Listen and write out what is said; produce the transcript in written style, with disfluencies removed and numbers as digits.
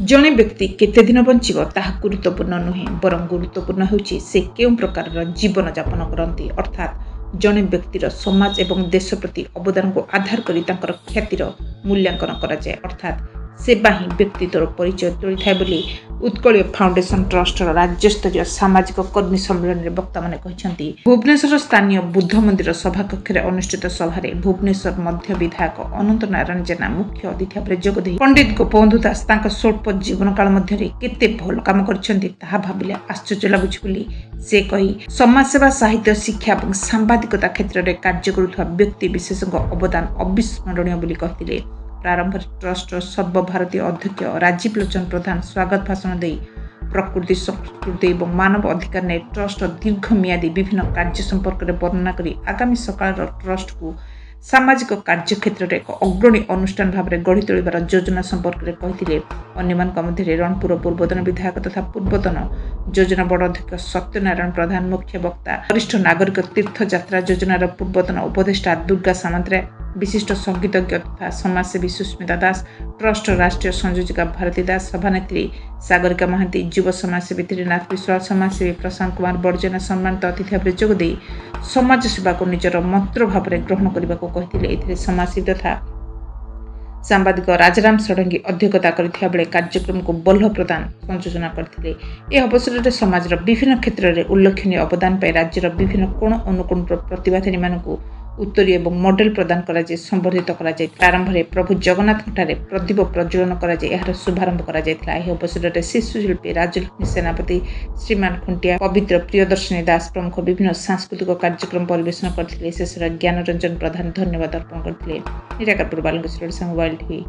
जड़े व्यक्ति केते दिन बंचिब ताहा गुरुत्वपूर्ण नुहे बरं गुरुत्वपूर्ण होउछि से केउं प्रकार जीवन यापन करती अर्थात जड़े व्यक्तिर समाज एवं देश प्रति अवदान को आधार करी तांकर ख्यातिर मूल्यांकन करा जाय अर्थात सेवा ही व्यक्तित्वर परिचय तोलिथाय बोली उत्कल फाउंडेशन ट्रस्ट राज्यस्तरीय सामाजिक कर्मी सम्मेलन में वक्ता माने कहते भुवनेश्वर स्थानीय बुद्ध मंदिर सभाकक्ष अनुष्ठित सभारे भुवनेश्वर मध्य विधायक अनंत नारायण जेना मुख्य अतिथि भाव जोगदे पंडित गोपबंधु दास स्वल्प जीवन काल मध्य केते भल काम करछन्ती भाविले आश्चर्य लगुछि बोली से कही समाजसेवा साहित्य शिक्षा और सांबादिकता क्षेत्र में कार्य करुवा व्यक्ति विशेष अवदान अविस्मरणीय बोली कहते प्रारंभ ट्रस्ट सर्वभारतीय अध्यक्ष राजीव लोचन प्रधान स्वागत भाषण दे प्रकृति संस्कृति और मानव अधिकार ने ट्रस्ट दीर्घमियादी विभिन्न कार्य संपर्क में वर्णना करी आगामी सकाल ट्रस्ट को सामाजिक कार्य क्षेत्र में एक अग्रणी अनुष्ठान भाव में गढ़ी तोड़ार योजना संपर्क में कहते अन्य रणपुर पूर्वतन विधायक तथा पूर्वतन योजना बोर्ड अध्यक्ष सत्यनारायण प्रधान मुख्य वक्ता वरिष्ठ नागरिक तीर्थ यात्रा योजनार पूर्वतन उपदेष्टा दुर्गा सामंतराय विशिष्ट संगीतज्ञ तथा समाजसेवी सुस्मिता दास ट्रस्ट राष्ट्रीय संयोजिका भारती दास सभानेत्री सागरिका महांती युव समाजसेवी त्रिनाथ विश्वाल समाजसेवी प्रशांत कुमार बड़जेना सम्मानित अतिथि भाव जोगदे समाज सेवा को निजर मंत्र भाव में ग्रहण करने को कहते समाजसेवी तथा सांबादिक राजाराम षडंगी अध्यक्षता करथिबा बेले कार्यक्रम को बल्ह प्रदान संयोजना करथिले। ए अवसर में समाज विभिन्न क्षेत्र में उल्लेखनीय अवदान पाई राज्यर विभिन्न कोण अनुकोण प्रतिभाधानी मानक उत्तरीय और मॉडल प्रदान कराए संबर्धित कराए प्रारंभ में प्रभु जगन्नाथ प्रदीप प्रज्वलन कराए शुभारंभ कराया अवसर में शिशुशिल्पी राजलक्ष्मी सेनापति श्रीमान खुंटिया पवित्र प्रियदर्शनी दास प्रमुख विभिन्न सांस्कृतिक कार्यक्रम परिवेशन करते शेष ज्ञान रंजन प्रधान धन्यवाद अर्पण करते। Nirakarpur बालंगेश्वर mobile TV.